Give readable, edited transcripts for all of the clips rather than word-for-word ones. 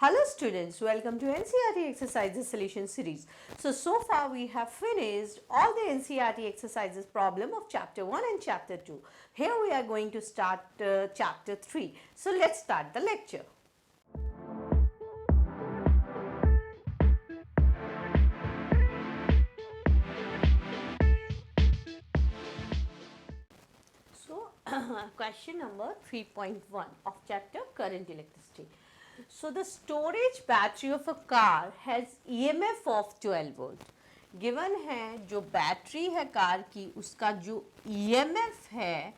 Hello students, welcome to NCERT exercises solution series. So far we have finished all the NCERT exercises problem of chapter 1 and chapter 2. Here we are going to start chapter 3. So let's start the lecture. So question number 3.1 of chapter current electricity. So the storage battery of a car has EMF of 12 volt. Given है जो battery है car की उसका जो EMF है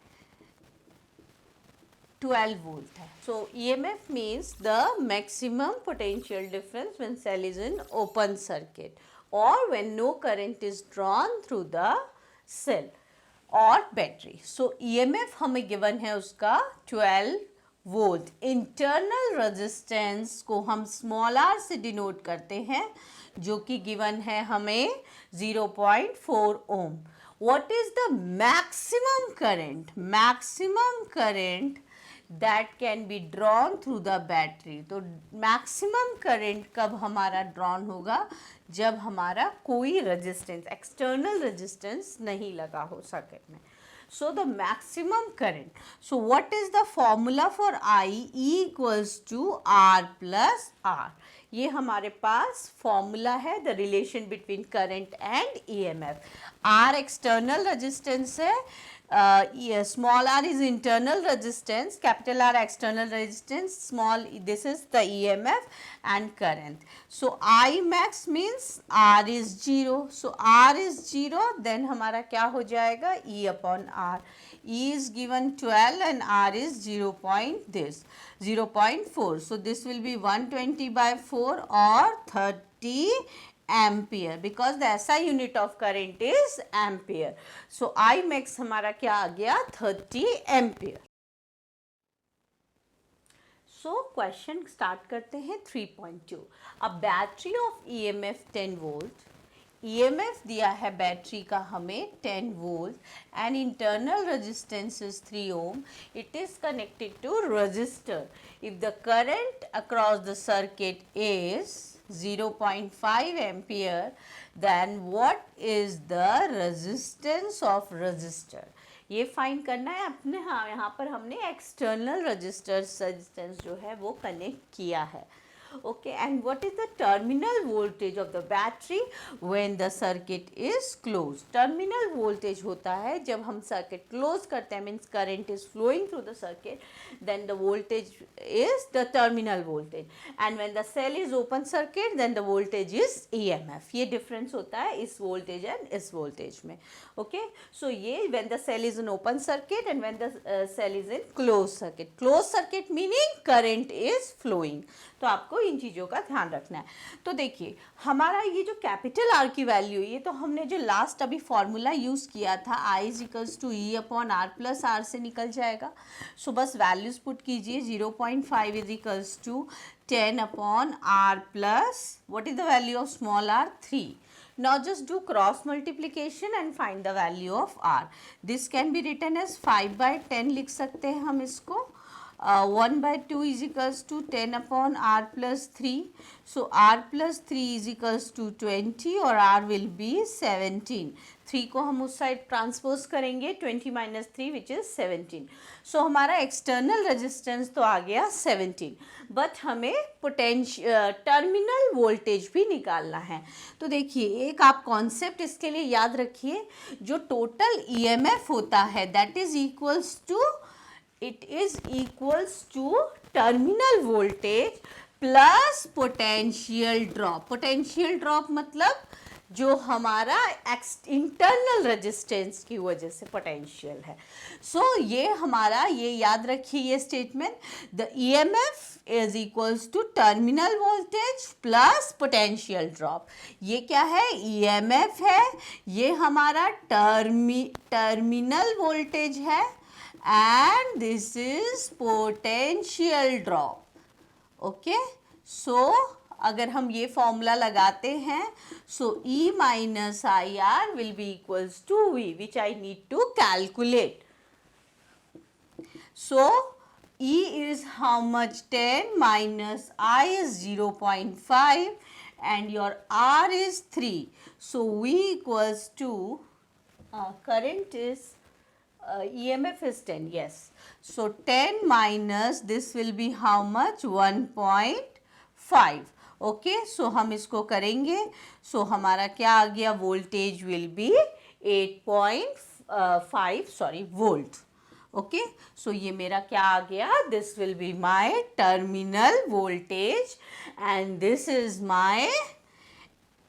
12 volt है. So EMF means the maximum potential difference when cell is in open circuit or when no current is drawn through the cell और battery. So EMF हमें गिवन है उसका 12 वोल्ट. इंटरनल रेजिस्टेंस को हम small are से denote करते हैं जो कि गिवन है हमें 0.4 ohm. What is the maximum current? Maximum current that can be drawn through the battery. तो मैक्सिमम करंट कब हमारा ड्रॉन होगा? जब हमारा कोई रेजिस्टेंस, एक्सटर्नल रेजिस्टेंस नहीं लगा हो सर्किट में. So the maximum current. So what is the formula for I? E equals to R plus R. ये हमारे पास फॉर्मूला है the relation between current and EMF. R external resistance है, small r is internal resistance, capital R external resistance, small this is the EMF and current. So I max means R is 0. So R is 0, then हमारा क्या हो जाएगा? E upon R. E is given 12 and R is 0.4. So this will be 120 by 4 or 30 ampere because the SI unit of current is ampere. So I max हमारा क्या आ गया? 30 ampere. So question start करते हैं 3.2. A battery of EMF 10 volt. EMF दिया है battery का हमें 10 volt and internal resistance is 3 ohm. It is connected to resistor. If the current across the circuit is 0.5 ampere, then what is the resistance of resistor? ये find करना है अपने. हाँ, यहाँ पर हमने एक्सटर्नल रेजिस्टेंस जो है वो कनेक्ट किया है. Okay, and what is the terminal voltage of the battery when the circuit is closed? Terminal voltage होता है जब हम circuit close करते हैं, means current is flowing through the circuit, then the voltage is the terminal voltage, and when the cell is open circuit then the voltage is EMF. ये difference होता है इस voltage and इस voltage में. Okay, so ये when the cell is in open circuit and when the cell is in closed circuit. Closed circuit meaning current is flowing. तो आपको इन चीज़ों का ध्यान रखना है. तो देखिए हमारा ये जो कैपिटल आर की वैल्यू, ये तो हमने जो लास्ट अभी फॉर्मूला यूज़ किया था I is equals to E upon R plus R से निकल जाएगा. सो बस वैल्यूज पुट कीजिए. 0.5 is equals to 10 upon R plus what is the value of small r? 3. Now just do cross multiplication and find the value of R. This can be written as 5 by 10 लिख सकते हैं हम इसको. 1 by 2 is equals to 10 upon R plus 3. So R plus 3 is equals to 20 और R will be 17. 3 को हम उस side transpose करेंगे. 20 minus 3 which is 17. So हमारा एक्सटर्नल रेजिस्टेंस तो आ गया 17, बट हमें पोटेंशियल टर्मिनल वोल्टेज भी निकालना है. तो देखिए एक आप कॉन्सेप्ट इसके लिए याद रखिए. जो टोटल EMF होता है that is equals to, it is equals to terminal voltage plus potential drop. potential drop मतलब जो हमारा इंटरनल रेजिस्टेंस की वजह से पोटेंशियल है. सो ये हमारा, ये याद रखिए ये statement. The EMF is equals to terminal voltage plus potential drop. ये क्या है? EMF है. ये हमारा टर्मिनल वोल्टेज है and this is potential drop. Okay, so अगर हम ये फॉर्मूला लगाते हैं, so E minus IR will be equals to V, which I need to calculate. So E is how much? 10 minus I is 0.5 and your R is 3. So V equals to current is EMF is 10, yes. So 10 minus this will be how much? 1.5. Okay so हम इसको करेंगे. सो हमारा क्या आ गया? Voltage will be 8.5 sorry volt. Okay so ये मेरा क्या आ गया? This will be my terminal voltage and this is my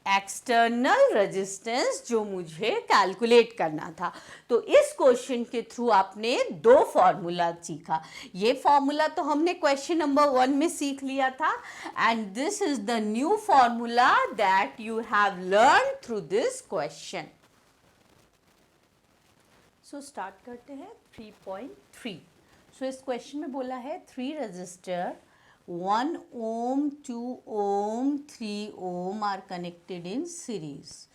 external resistance जो मुझे कैलकुलेट करना था. तो इस क्वेश्चन के थ्रू आपने दो फॉर्मूला सीखा. ये फॉर्मूला तो हमने क्वेश्चन नंबर 1 में सीख लिया था and this is the new formula that you have learn through this question. So start करते हैं 3.3. सो इस क्वेश्चन में बोला है 3 register 1 ohm, 2 ohm, 3 ohm are connected in series.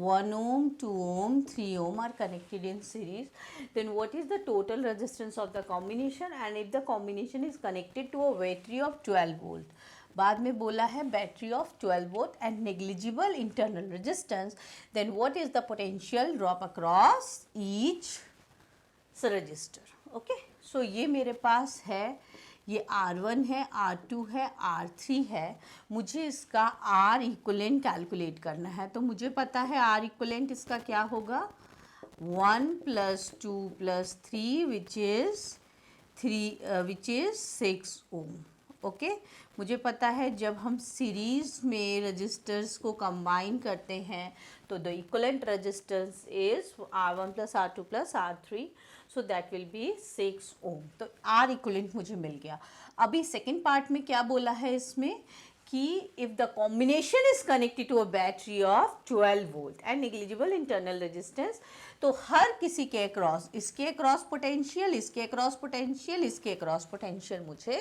1 ohm, 2 ohm, 3 ohm are connected in series. Then what is the total resistance of the combination and if the combination is connected to a battery of 12 volt. बाद में बोला है battery of 12 volt and negligible internal resistance. Then what is the potential drop across each resistor. Okay. So ये मेरे पास है. ये R1 है, R2 है, R3 है. मुझे इसका R इक्वलेंट कैलकुलेट करना है. तो मुझे पता है R इक्वलेंट इसका क्या होगा? 1 + 2 + 3 which is 6 ohm. ओके मुझे पता है जब हम सीरीज में रजिस्टर्स को कंबाइन करते हैं तो the equivalent resistance is R1 + R2 + R3. So that will be 6 ohm. तो R इक्वलेंट मुझे मिल गया. अभी सेकेंड पार्ट में क्या बोला है इसमें कि if the combination is connected to a battery of 12 volt and negligible internal resistance. तो हर किसी के अक्रॉस, इसके अक्रॉस पोटेंशियल, इसके अक्रॉस पोटेंशियल, इसके अक्रॉस पोटेंशियल मुझे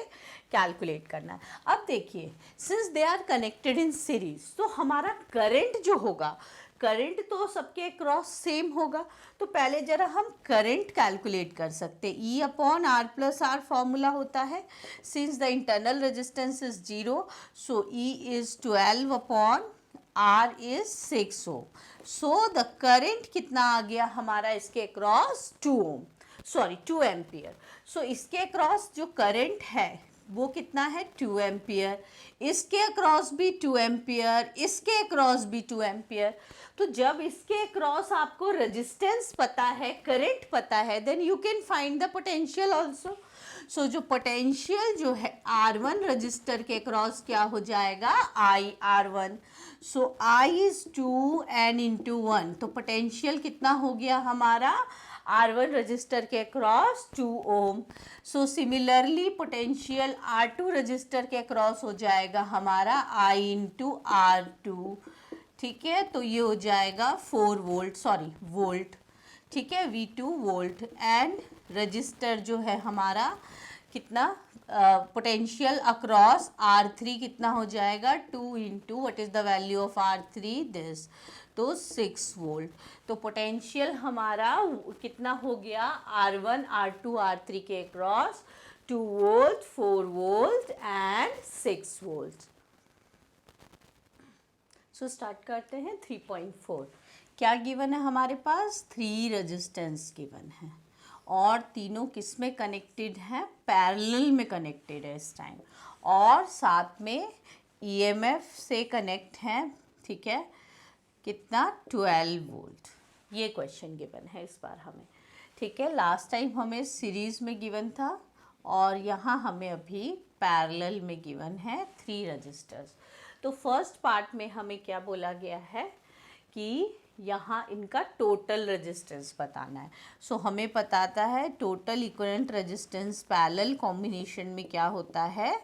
कैलकुलेट करना है. अब देखिए since they are connected in series तो हमारा करंट जो होगा, करंट तो सबके अक्रॉस सेम होगा. तो पहले जरा हम करंट कैलकुलेट कर सकते हैं. E/R+R फॉर्मूला होता है. Since the internal resistance is 0 so E is 12/R is 6 ohm. So the current कितना आ गया हमारा इसके across? 2 ohm sorry 2 ampere. So इसके अक्रॉस जो करंट है वो कितना है? 2 एम्पियर. इसके अक्रॉस भी 2 एम्पियर, इसके अक्रॉस भी 2 एम्पियर. तो जब इसके अक्रॉस आपको रेजिस्टेंस पता है, करंट पता है, then you can find the potential also. So जो पोटेंशियल जो है R1 रजिस्टर के अक्रॉस क्या हो जाएगा? IR1. So I is 2 n × 1. तो पोटेंशियल कितना हो गया हमारा R1 रजिस्टर के across? 2 ohm. So similarly potential R2 register के अक्रॉस हो जाएगा हमारा I × R2. ठीक है तो ये हो जाएगा 4 वोल्ट सॉरी वोल्ट. ठीक है V2 वोल्ट. एंड रजिस्टर जो है हमारा कितना पोटेंशियल अक्रॉस R3 कितना हो जाएगा? 2 × what is the value of R3? This. तो 6 वोल्ट. तो पोटेंशियल हमारा कितना हो गया? R1 R2 R3 के across 2 volt, 4 volt and 6 volt. So start करते हैं 3.4. क्या गिवन है हमारे पास? 3 रेजिस्टेंस गिवन है और तीनों किस में कनेक्टेड है? पैरेलल में कनेक्टेड है इस टाइम और साथ में EMF से कनेक्ट है. ठीक है कितना? 12 वोल्ट. ये क्वेश्चन गिवन है इस बार हमें. ठीक है लास्ट टाइम हमें सीरीज में गिवन था और यहाँ हमें अभी पैरेलल में गिवन है 3 रजिस्टर्स. तो फर्स्ट पार्ट में हमें क्या बोला गया है कि यहाँ इनका टोटल रेजिस्टेंस बताना है. सो हमें बताता है total equivalent resistance parallel combination में क्या होता है?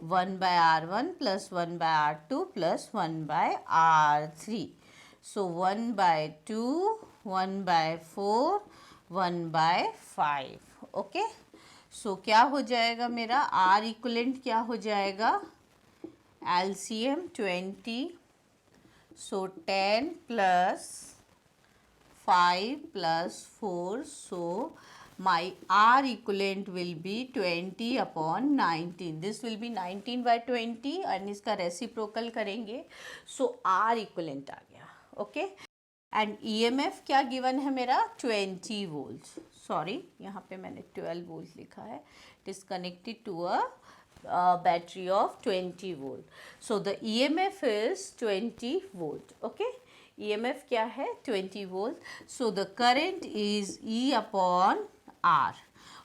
1/R1 + 1/R2 + 1/R3. सो 1/2, 1/4, 1/5. ओके सो क्या हो जाएगा मेरा? R इक्विवेलेंट क्या हो जाएगा? LCM 20. So 10 + 5 + 4. So my R equivalent will be 20 upon 19. This will be 19 by 20 and इसका reciprocal करेंगे, so R equivalent आ गया. Okay, and EMF क्या given है मेरा 20 volts. Sorry, यहाँ पे मैंने 12 volts लिखा है. It is connected to a battery of 20 volt. So the EMF is 20 volt. Okay, EMF क्या है 20 volt. So the current is E upon R.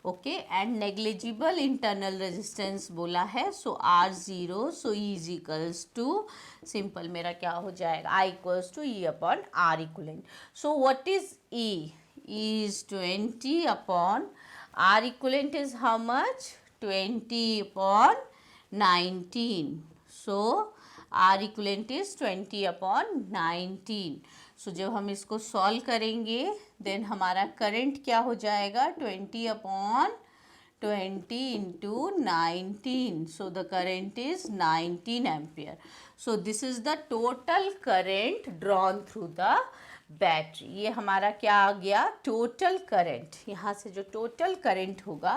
Okay, and negligible internal resistance बोला है, so R0, so E is equals to, simple मेरा क्या हो जाएगा, I equals to E upon R equivalent. So what is E? E is 20 upon R equivalent is how much? 20 upon 19. So R equivalent is 20 upon 19. So जब हम इसको solve करेंगे then हमारा current क्या हो जाएगा 20 upon 20 into 19. So the current is 19 ampere. So this is the total current drawn through the battery. ये हमारा क्या आ गया टोटल करंट. यहाँ से जो टोटल करंट होगा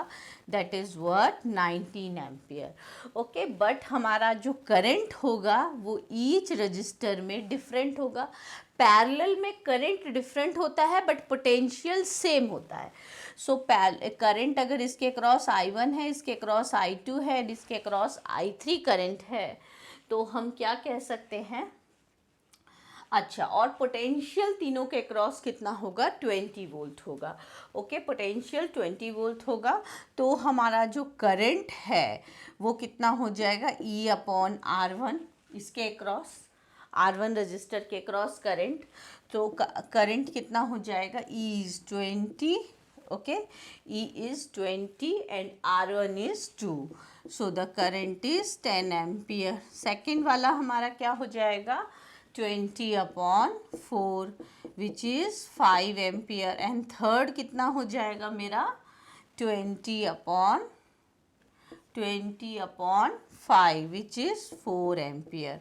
that is what 19 ampere. Okay, but हमारा जो करंट होगा वो ईच रजिस्टर में डिफरेंट होगा. पैरेलल में करंट डिफरेंट होता है बट पोटेंशियल सेम होता है. सो करंट अगर इसके क्रॉस I1 है, इसके क्रॉस I2 है, इसके क्रॉस I3 करंट है, तो हम क्या कह सकते हैं. अच्छा, और पोटेंशियल तीनों के क्रॉस कितना होगा 20 वोल्ट होगा. ओके, पोटेंशियल 20 वोल्ट होगा. तो हमारा जो करंट है वो कितना हो जाएगा E अपॉन R1, इसके क्रॉस R1 रजिस्टर के क्रॉस करंट. तो करंट कितना हो जाएगा E is 20. Okay, E is 20 and R1 is 2. So the current is 10 ampere. Second वाला हमारा क्या हो जाएगा 20 upon 4 which is 5 ampere. And third कितना हो जाएगा मेरा 20 upon 5 which is 4 एम्पियर.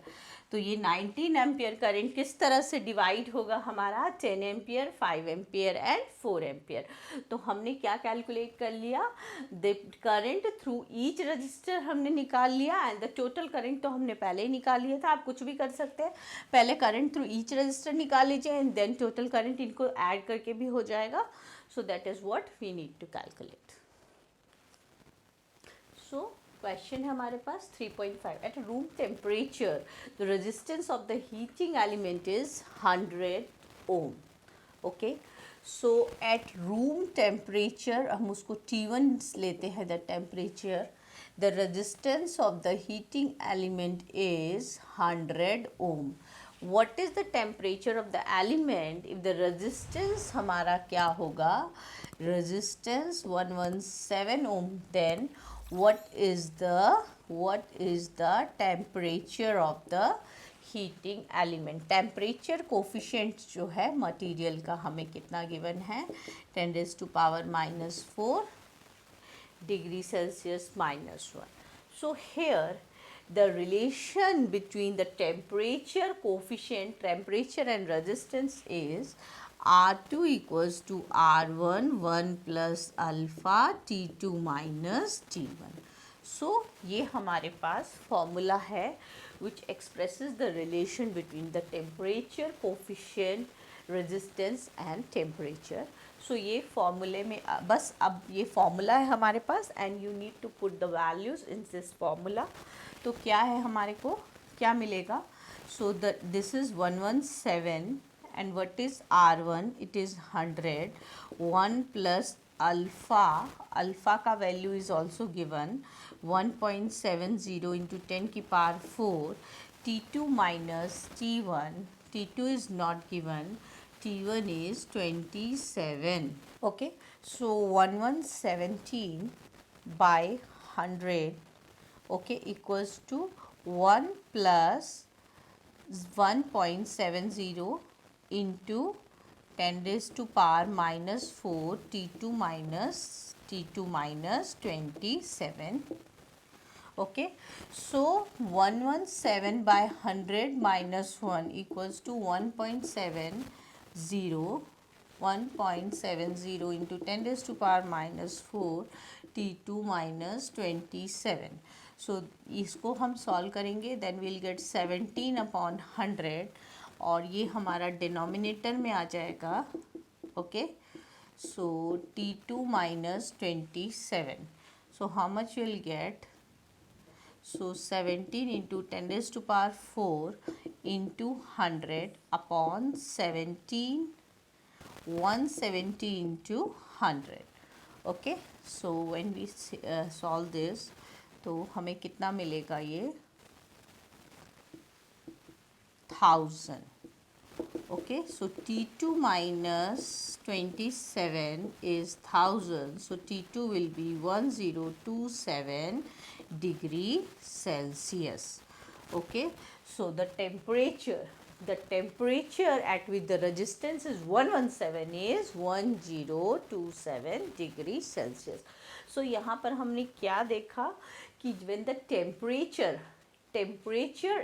तो ये 19 एम्पियर करंट किस तरह से डिवाइड होगा हमारा 10 एम्पियर, 5 एम्पियर एंड 4 एम्पियर. तो हमने क्या कैलकुलेट कर लिया the current through each resistor हमने निकाल लिया एंड द टोटल करंट तो हमने पहले ही निकाल लिया था. आप कुछ भी कर सकते हैं, पहले करंट थ्रू ईच रजिस्टर निकाल लीजिए एंड देन टोटल करंट इनको ऐड करके भी हो जाएगा. So that is what we need to calculate. So question है हमारे पास 3.5. At room temperature the resistance of the heating element is 100 ohm. Okay, so at room temperature हम उसको T1 लेते हैं. The temperature the resistance of the heating element is 100 ohm. what is the temperature of the element if the resistance हमारा क्या होगा resistance 117 ohm. then what is the temperature of the heating element. temperature coefficient जो है material का हमें कितना given है 10 raised to power -4 degree Celsius -1. so here the relation between the temperature coefficient, temperature and resistance is R2 equals to R1 1 plus alpha T2 minus T1. So ये हमारे पास formula है which expresses the relation between the temperature coefficient, resistance and temperature. So ये formula में बस अब ये formula है हमारे पास and you need to put the values in this formula. तो क्या है हमारे को क्या मिलेगा. So this is 117 and what is R1 it is 100 1 plus alpha का value is also given 1.70 into 10 की power 4. T2 minus T1 is not given, T1 is 27. Okay, so 1117 by 100 okay equals to 1 plus 1.70 into 10 raised to power -4 T2 minus 27. okay, so 117 by 100 minus 1 equals to 1.70. 1.70 into 10 raised to power minus 4 T2 minus 27. सो इसको हम solve करेंगे, then will get 17 upon 100 और ये हमारा denominator में आ जाएगा. Okay, so T2 minus 27. So how much you will get? So 17 into 10 raised to power 4 into 100 upon 17, 170 into 100. Okay, so when we solve this, तो हमें कितना मिलेगा ये 1000. Okay, so T2 minus 27 is 1000, so T2 will be 1027 degree Celsius. Okay, so the temperature at which the resistance is 117 is 1027 degree Celsius. So यहाँ पर हमने क्या देखा कि when the temperature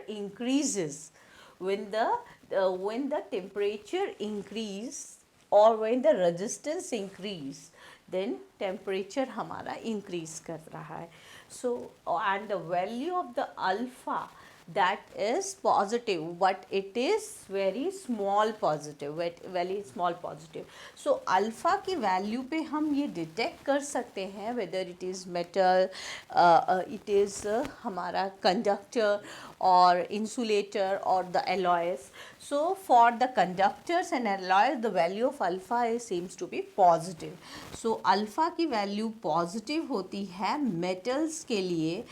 increases, when the temperature increase or when the resistance increase, then temperature हमारा increase कर रहा है. So and the value of the alpha, that is positive, but it is very small positive, very small positive. So alpha की value पे हम ये detect कर सकते हैं whether it is metal, it is हमारा conductor or insulator or the alloys. So for the conductors and alloys, the value of alpha seems to be positive. So alpha की value positive होती है metals के लिए,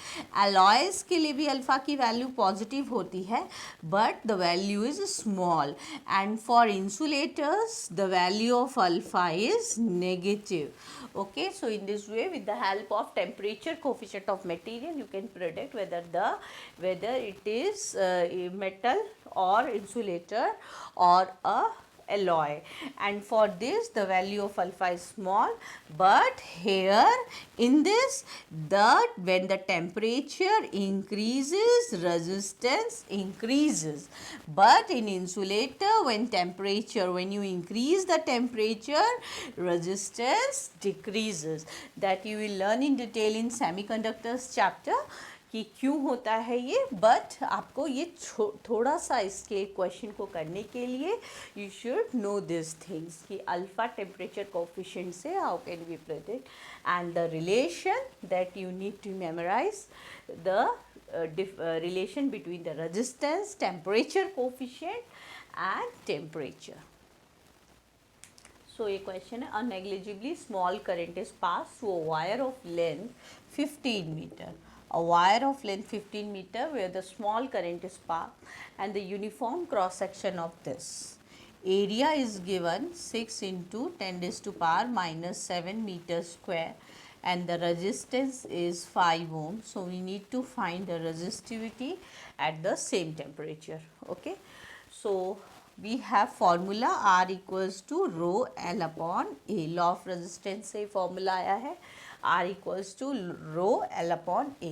alloys के लिए भी alpha की वैल्यू पॉजिटिव होती है, but the value is small, and for insulators the value of alpha is negative. Okay, so in this way, with the help of temperature coefficient of material, you can predict whether it is a metal or insulator or a alloy, and for this the value of alpha is small, but here in this, when the temperature increases, resistance increases, but in insulator when you increase the temperature, resistance decreases. That you will learn in detail in semiconductors chapter कि क्यों होता है ये, but आपको ये थोड़ा सा इसके क्वेश्चन को करने के लिए you should know this things कि अल्फ़ा टेम्परेचर कोफिशिएंट से how can we predict, and the relation that you need to memorise, the relation between the resistance, temperature coefficient and temperature. So a question है, a negligibly small current is passed through a wire of length 15 meter. A wire of length 15 meter where the small current is passed and the uniform cross section of this. Area is given 6 into 10 raised to power minus 7 meter square and the resistance is 5 ohm. So we need to find the resistivity at the same temperature. Okay. So we have formula R equals to rho L upon A. Law of resistance से formula आया है R equals to rho L upon A.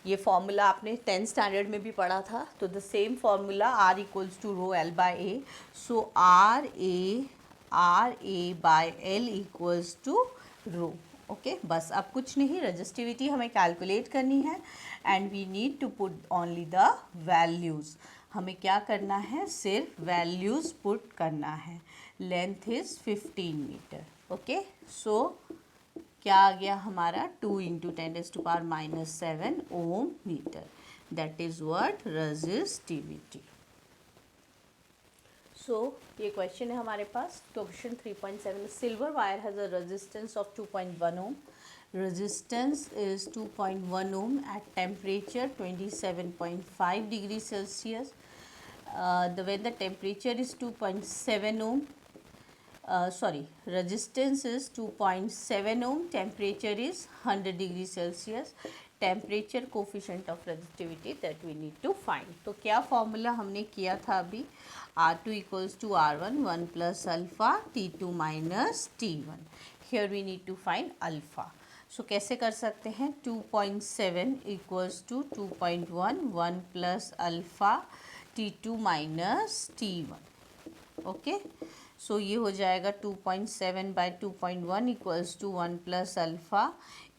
ये formula आपने 10th standard में भी पढ़ा था, तो the same formula R equals to rho L by A. So R A by L equals to rho. Okay, बस अब कुछ नहीं, रजिस्टिविटी हमें कैलकुलेट करनी है and we need to put only the values. हमें क्या करना है, सिर्फ वैल्यूज़ पुट करना है. Length is 15 metre. Okay, so क्या आ गया हमारा 2 into 10⁻⁻7 ohm metre. That is what resistivity. So ये क्वेश्चन है हमारे पास. Question 3.7, silver wire has a resistance of 2.1 ohm. Resistance is 2.1 ohm at temperature 27.5 degrees Celsius. When the temperature is 2.7 ohm, resistance is 2.7 ohm, temperature is 100 degrees Celsius. Temperature coefficient of resistivity that we need to find. तो क्या formula हमने किया था अभी, R2 equals to R1 1 plus alpha T2 minus T1. Here we need to find alpha. सो कैसे कर सकते हैं, 2.7 equals to 2.1 1 plus alpha T2 minus T1. Okay, so ये हो जाएगा 2.7 by 2.1 equals to 1 plus alpha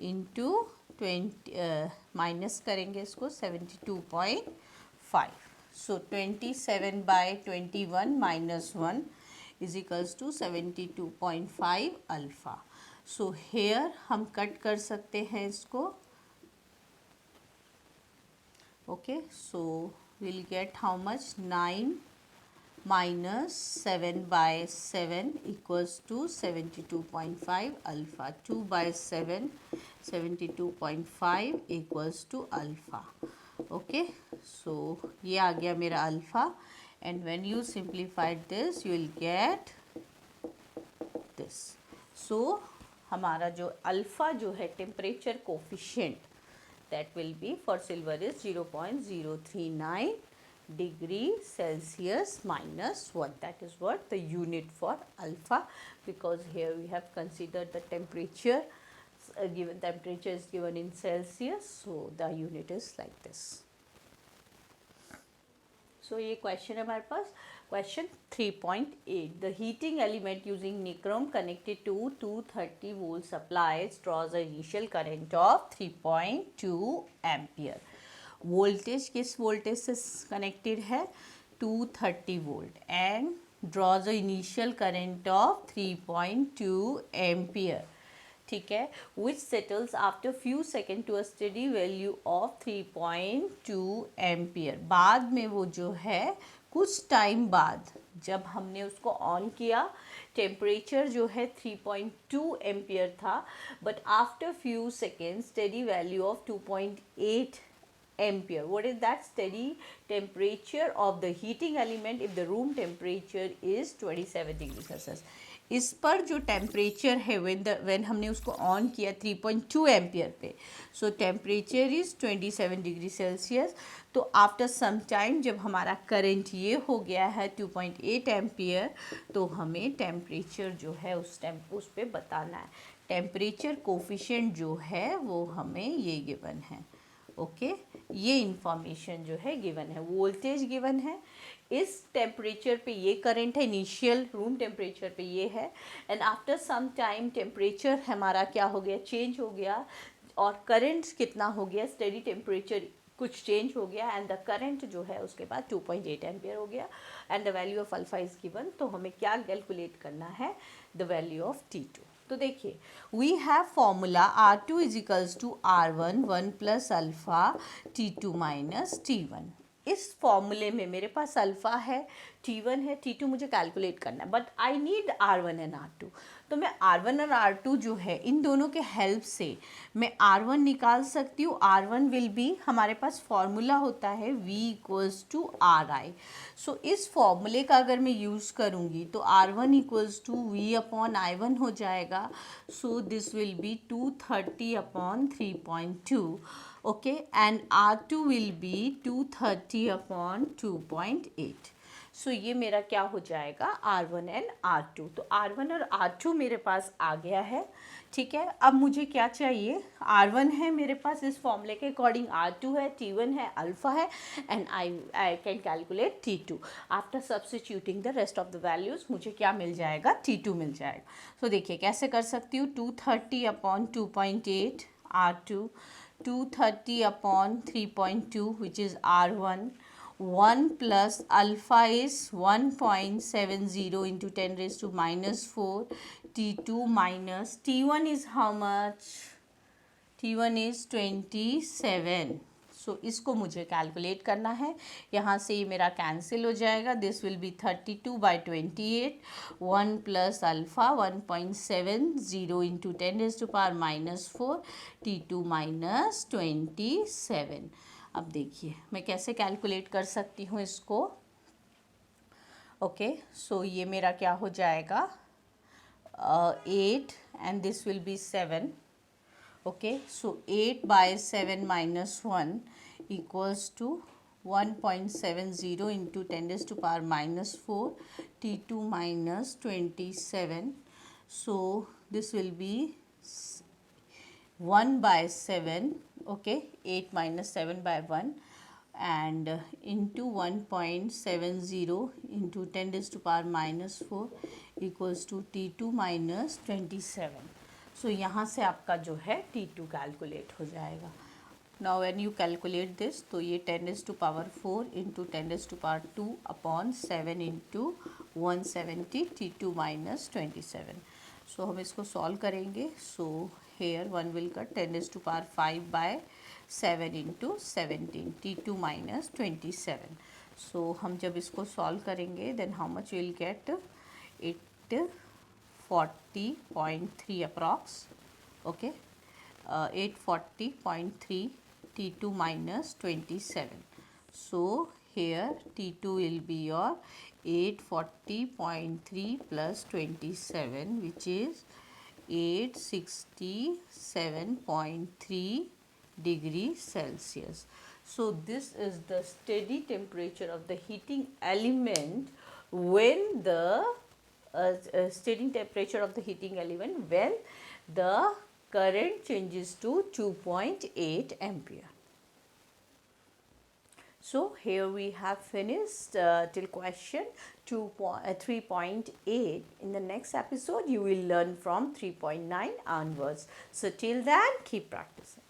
into 20 minus करेंगे इसको 72.5. So 27 by 21 minus 1 is equals to 72.5 alpha. So here हम कट कर सकते हैं इसको. Okay, so we'll get how much? 9 minus 7 by 7 equals to 72.5 alpha. 2 by 7, 72.5 equals to alpha. Okay, so ये आ गया मेरा alpha, and when you simplify this you will get this. So हमारा जो alpha जो है temperature coefficient, that will be for silver is 0.039 degree Celsius minus 1. That is what the unit for alpha, because here we have considered the temperature. Given temperature is given in Celsius, so the unit is like this. So ये question है हमारे पास. Question 3.8. The heating element using nichrome connected to 230 volt supplies draws an initial current of 3.2 ampere. Voltage किस voltage से connected है? 230 volt and draws an initial current of 3.2 ampere. ठीक है, which settles after few seconds to a steady value of 3.2 ampere. बाद में वो जो है कुछ टाइम बाद जब हमने उसको ऑन किया, टेम्परेचर जो है 3.2 एम्पियर था, but after few second steady value of 2.8 ampere. What is that? Steady temperature of the heating element if the room temperature is 27 degree Celsius. इस पर जो टेम्परेचर है when हमने उसको ऑन किया 3.2 एम्पियर पे, सो टेम्परेचर इज़ 27 डिग्री सेल्सियस. तो after some time जब हमारा करंट ये हो गया है 2.8 एम्पियर, तो हमें टेम्परेचर जो है उस पे बताना है. टेम्परेचर कोफिशिएंट जो है वो हमें ये गिवन है. ओके, ये इंफॉर्मेशन जो है गिवन है. वोल्टेज गिवन है, इस टेम्परेचर पे ये करंट है, इनिशियल रूम टेम्परेचर पे ये है, and after some time temperature हमारा क्या हो गया, चेंज हो गया, और करंट कितना हो गया, स्टेडी टेम्परेचर कुछ चेंज हो गया, एंड द करंट जो है उसके बाद 2.8 एम्पियर हो गया, and the value of alpha is given. तो हमें क्या कैलकुलेट करना है, द वैल्यू ऑफ T2. तो देखिए, we have formula R2 is equals to R1 1 plus alpha T2 minus T1. इस फॉर्मूले में मेरे पास अल्फ़ा है, T1 है, T2 मुझे कैलकुलेट करना है, but I need R1 and R2. तो मैं R1 और R2 जो है इन दोनों के हेल्प से मैं R1 निकाल सकती हूँ. R1 विल बी, हमारे पास फॉर्मूला होता है V इक्वल्स टू RI. सो इस फॉर्मूले का अगर मैं यूज़ करूँगी तो R1 equals to V upon I1 हो जाएगा. So this will B 230 upon 3.2. Okay, and R2 will be 230 upon 2.8. सो ये मेरा क्या हो जाएगा, R1 एंड R2. तो R1 और R2 मेरे पास आ गया है. ठीक है, अब मुझे क्या चाहिए, R1 है मेरे पास इस फॉर्मूले के अकॉर्डिंग, R2 है, T1 है, अल्फ़ा है, and I can calculate T2. After substituting the rest of the values मुझे क्या मिल जाएगा, T2 मिल जाएगा. सो देखिए कैसे कर सकती हूँ, 230 upon 2.8 R2, 230 upon 3.2 which is R1, 1 plus alpha is 1.70 into 10 raised to minus 4, T2 minus T1 is how much, T1 is 27. सो इसको मुझे कैलकुलेट करना है. यहाँ से ये मेरा कैंसिल हो जाएगा. This will be 32 by 28, 1 plus alpha 1.70 into 10 raise to power minus 4, T2 minus 27. अब देखिए मैं कैसे कैलकुलेट कर सकती हूँ इसको. ओके, सो ये मेरा क्या हो जाएगा, 8 and this will B 7. Okay, so 8 by 7 minus 1 equals to 1.70 into 10 raised to power minus 4, T2 minus 27. So this will be 1 by 7, okay, 8 minus 7 by 1, and into 1.70 into 10 raised to power minus 4 equals to T2 minus 27. So यहाँ से आपका जो है T2 calculate हो जाएगा. Now when you calculate this, तो ये 10 raised to power 4 into 10 raised to power 2 upon 7 into 170 T2 minus 27. So हम इसको solve करेंगे. So here 1 will cut 10 raised to power 5 by 7 into 17 T2 minus 27. So हम जब इसको solve करेंगे then how much will get? It 40.3 approx. Okay, 840.3 T2 minus 27. So here T2 will be your 840.3 plus 27, which is 867.3 degrees Celsius. So this is the steady temperature of the heating element when the steady temperature of the heating element when the current changes to 2.8 ampere. So here we have finished till question 3.8. In the next episode you will learn from 3.9 onwards. So till then keep practicing.